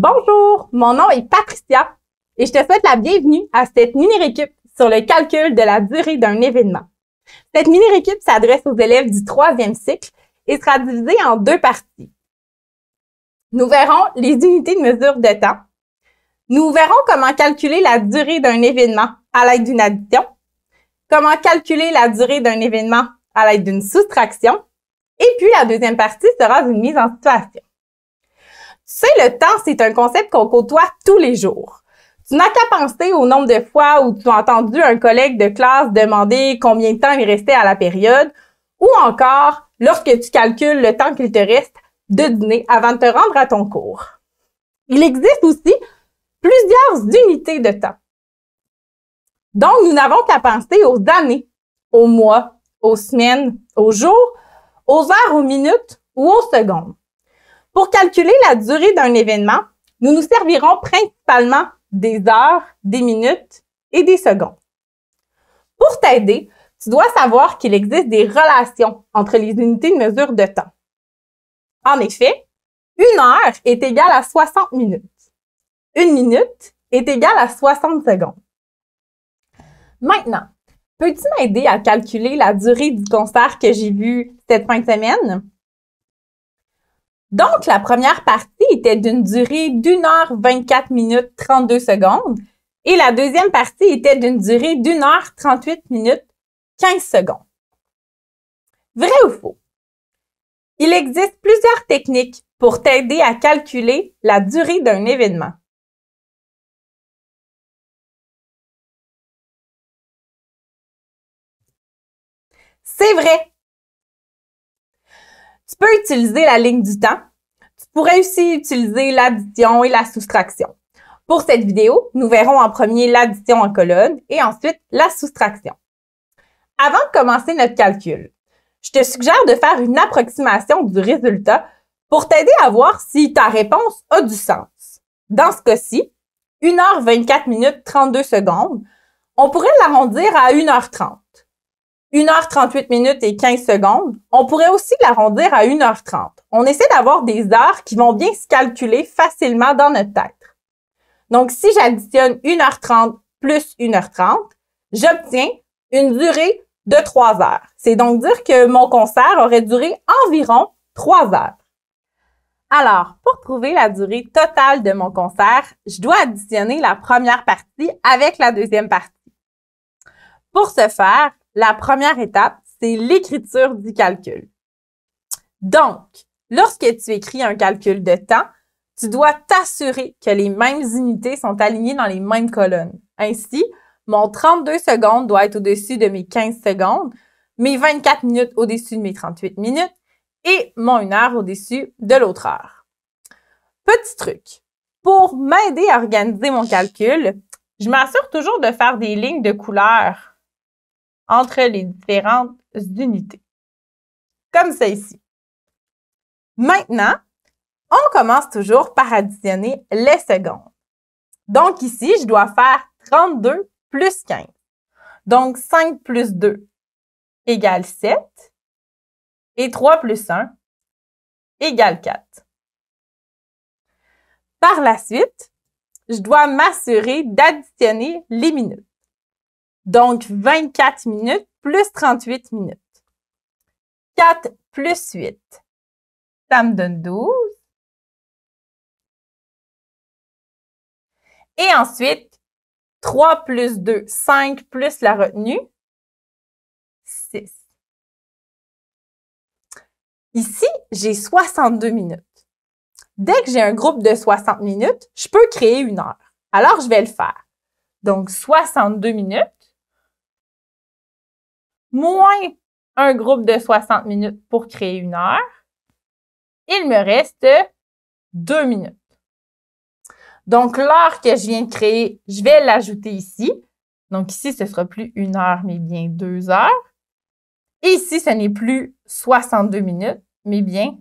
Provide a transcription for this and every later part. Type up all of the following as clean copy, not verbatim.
Bonjour, mon nom est Patricia et je te souhaite la bienvenue à cette mini-récup sur le calcul de la durée d'un événement. Cette mini-récup s'adresse aux élèves du 3e cycle et sera divisée en deux parties. Nous verrons les unités de mesure de temps. Nous verrons comment calculer la durée d'un événement à l'aide d'une addition, comment calculer la durée d'un événement à l'aide d'une soustraction, et puis la deuxième partie sera une mise en situation. Tu sais, le temps, c'est un concept qu'on côtoie tous les jours. Tu n'as qu'à penser au nombre de fois où tu as entendu un collègue de classe demander combien de temps il restait à la période, ou encore lorsque tu calcules le temps qu'il te reste de dîner avant de te rendre à ton cours. Il existe aussi plusieurs unités de temps. Donc, nous n'avons qu'à penser aux années, aux mois, aux semaines, aux jours, aux heures, aux minutes ou aux secondes. Pour calculer la durée d'un événement, nous nous servirons principalement des heures, des minutes et des secondes. Pour t'aider, tu dois savoir qu'il existe des relations entre les unités de mesure de temps. En effet, une heure est égale à 60 minutes. Une minute est égale à 60 secondes. Maintenant, peux-tu m'aider à calculer la durée du concert que j'ai vu cette fin de semaine? Donc, la première partie était d'une durée d'1 heure 24 minutes 32 secondes et la deuxième partie était d'une durée d'1 heure 38 minutes 15 secondes. Vrai ou faux? Il existe plusieurs techniques pour t'aider à calculer la durée d'un événement. C'est vrai! Tu peux utiliser la ligne du temps. Tu pourrais aussi utiliser l'addition et la soustraction. Pour cette vidéo, nous verrons en premier l'addition en colonne et ensuite la soustraction. Avant de commencer notre calcul, je te suggère de faire une approximation du résultat pour t'aider à voir si ta réponse a du sens. Dans ce cas-ci, 1 heure 24 minutes 32 secondes, on pourrait l'arrondir à 1 heure 30. 1 heure 38 minutes et 15 secondes, on pourrait aussi l'arrondir à 1 heure 30. On essaie d'avoir des heures qui vont bien se calculer facilement dans notre tête. Donc, si j'additionne 1 heure 30 plus 1 heure 30, j'obtiens une durée de 3 heures. C'est donc dire que mon concert aurait duré environ 3 heures. Alors, pour trouver la durée totale de mon concert, je dois additionner la première partie avec la deuxième partie. Pour ce faire, la première étape, c'est l'écriture du calcul. Donc, lorsque tu écris un calcul de temps, tu dois t'assurer que les mêmes unités sont alignées dans les mêmes colonnes. Ainsi, mon 32 secondes doit être au-dessus de mes 15 secondes, mes 24 minutes au-dessus de mes 38 minutes et mon 1 heure au-dessus de l'autre heure. Petit truc, pour m'aider à organiser mon calcul, je m'assure toujours de faire des lignes de couleur entre les différentes unités. Comme ça ici. Maintenant, on commence toujours par additionner les secondes. Donc ici, je dois faire 32 plus 15. Donc 5 plus 2 égale 7 et 3 plus 1 égale 4. Par la suite, je dois m'assurer d'additionner les minutes. Donc, 24 minutes plus 38 minutes. 4 plus 8, ça me donne 12. Et ensuite, 3 plus 2, 5 plus la retenue, 6. Ici, j'ai 62 minutes. Dès que j'ai un groupe de 60 minutes, je peux créer 1 heure. Alors, je vais le faire. Donc, 62 minutes moins un groupe de 60 minutes pour créer 1 heure. Il me reste 2 minutes. Donc, l'heure que je viens de créer, je vais l'ajouter ici. Donc, ici, ce ne sera plus 1 heure, mais bien 2 heures. Et ici, ce n'est plus 62 minutes, mais bien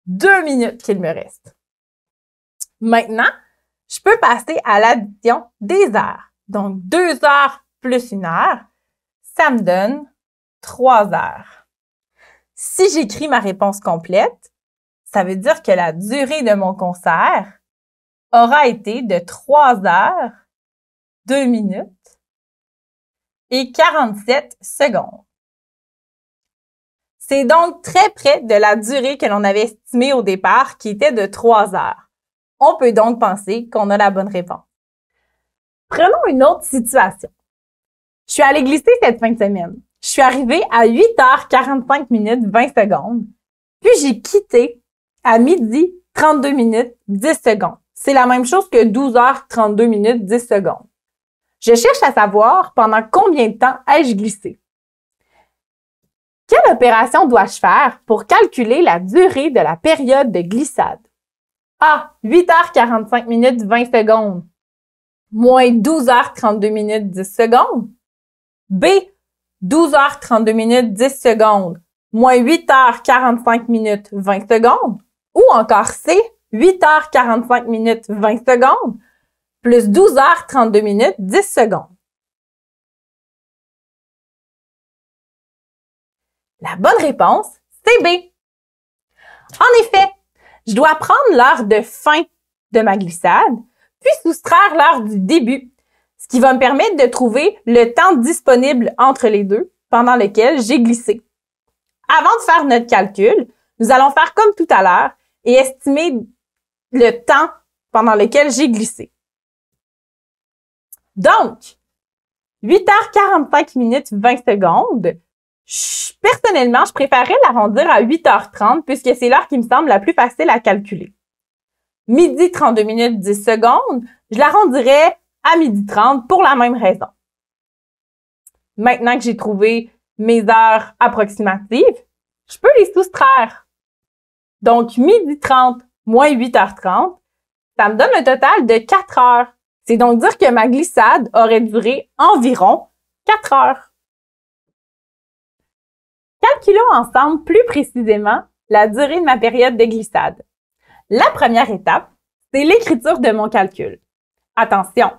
2 minutes qu'il me reste. Maintenant, je peux passer à l'addition des heures. Donc, 2 heures plus 1 heure, ça me donne 3 heures. Si j'écris ma réponse complète, ça veut dire que la durée de mon concert aura été de 3 heures, 2 minutes et 47 secondes. C'est donc très près de la durée que l'on avait estimée au départ, qui était de 3 heures. On peut donc penser qu'on a la bonne réponse. Prenons une autre situation. Je suis allée glisser cette fin de semaine. Je suis arrivée à 8h45 minutes 20 secondes, puis j'ai quitté à midi 32 minutes 10 secondes. C'est la même chose que 12h32 minutes 10 secondes. Je cherche à savoir pendant combien de temps ai-je glissé. Quelle opération dois-je faire pour calculer la durée de la période de glissade? A. 8h45 minutes 20 secondes moins 12h32 minutes 10 secondes. B. 12h32 minutes 10 secondes moins 8h45 minutes 20 secondes. Ou encore C. 8h45 minutes 20 secondes plus 12h32 minutes 10 secondes. La bonne réponse, c'est B. En effet, je dois prendre l'heure de fin de ma glissade, puis soustraire l'heure du début, ce qui va me permettre de trouver le temps disponible entre les deux pendant lequel j'ai glissé. Avant de faire notre calcul, nous allons faire comme tout à l'heure et estimer le temps pendant lequel j'ai glissé. Donc, 8h45 minutes 20 secondes, personnellement, je préférerais l'arrondir à 8h30 puisque c'est l'heure qui me semble la plus facile à calculer. Midi 32 minutes 10 secondes, je l'arrondirais à midi 30 pour la même raison. Maintenant que j'ai trouvé mes heures approximatives, je peux les soustraire. Donc, midi 30 moins 8h30, ça me donne un total de 4 heures. C'est donc dire que ma glissade aurait duré environ 4 heures. Calculons ensemble plus précisément la durée de ma période de glissade. La première étape, c'est l'écriture de mon calcul. Attention,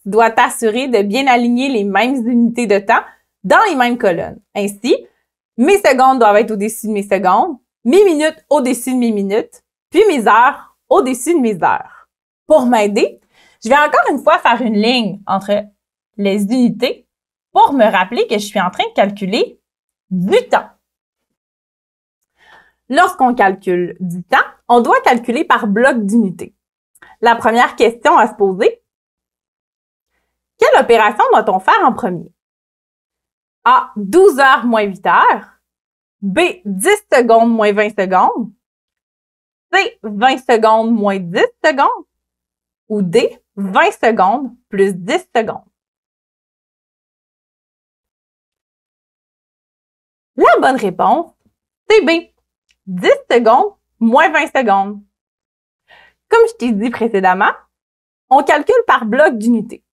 tu dois t'assurer de bien aligner les mêmes unités de temps dans les mêmes colonnes. Ainsi, mes secondes doivent être au-dessus de mes secondes, mes minutes au-dessus de mes minutes, puis mes heures au-dessus de mes heures. Pour m'aider, je vais encore une fois faire une ligne entre les unités pour me rappeler que je suis en train de calculer du temps. Lorsqu'on calcule du temps, on doit calculer par bloc d'unités. La première question à se poser, quelle opération doit-on faire en premier? A. 12 heures moins 8 heures. B. 10 secondes moins 20 secondes. C. 20 secondes moins 10 secondes. Ou D. 20 secondes plus 10 secondes. La bonne réponse, c'est B. 10 secondes moins 20 secondes. Comme je t'ai dit précédemment, on calcule par bloc d'unités.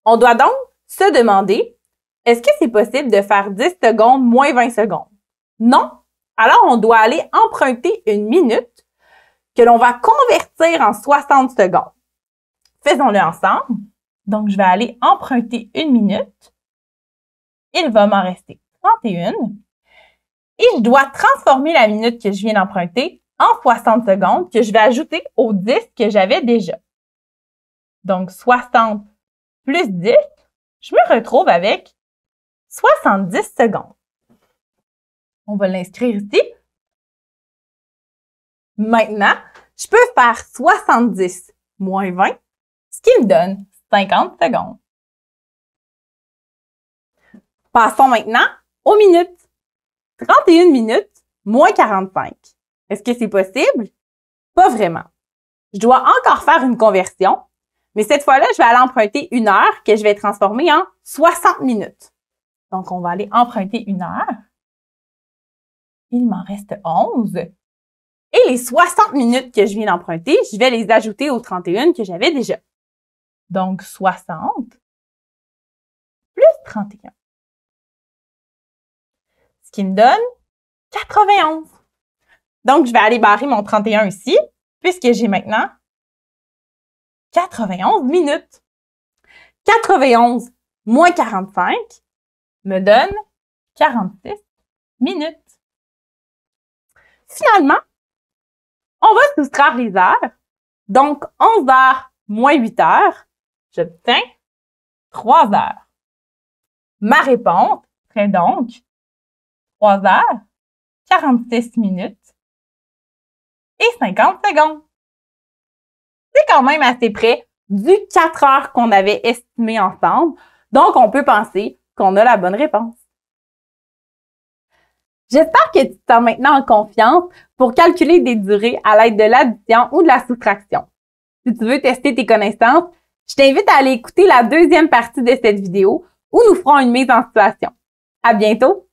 On doit donc se demander, est-ce que c'est possible de faire 10 secondes moins 20 secondes? Non. Alors, on doit aller emprunter une minute que l'on va convertir en 60 secondes. Faisons-le ensemble. Donc, je vais aller emprunter une minute. Il va m'en rester 31. Et je dois transformer la minute que je viens d'emprunter en 60 secondes que je vais ajouter aux 10 que j'avais déjà. Donc, 60 plus 10, je me retrouve avec 70 secondes. On va l'inscrire ici. Maintenant, je peux faire 70 moins 20, ce qui me donne 50 secondes. Passons maintenant aux minutes. 31 minutes moins 45. Est-ce que c'est possible? Pas vraiment. Je dois encore faire une conversion, mais cette fois-là, je vais aller emprunter une heure que je vais transformer en 60 minutes. Donc, on va aller emprunter une heure. Il m'en reste 11. Et les 60 minutes que je viens d'emprunter, je vais les ajouter aux 31 que j'avais déjà. Donc, 60 plus 31. Ce qui me donne 91. Donc, je vais aller barrer mon 31 ici, puisque j'ai maintenant 91 minutes. 91 moins 45 me donne 46 minutes. Finalement, on va soustraire les heures. Donc, 11 heures moins 8 heures, j'obtiens 3 heures. Ma réponse serait donc 3 heures, 46 minutes et 50 secondes. C'est quand même assez près du 4 heures qu'on avait estimé ensemble, donc on peut penser qu'on a la bonne réponse. J'espère que tu te sens maintenant en confiance pour calculer des durées à l'aide de l'addition ou de la soustraction. Si tu veux tester tes connaissances, je t'invite à aller écouter la deuxième partie de cette vidéo où nous ferons une mise en situation. À bientôt!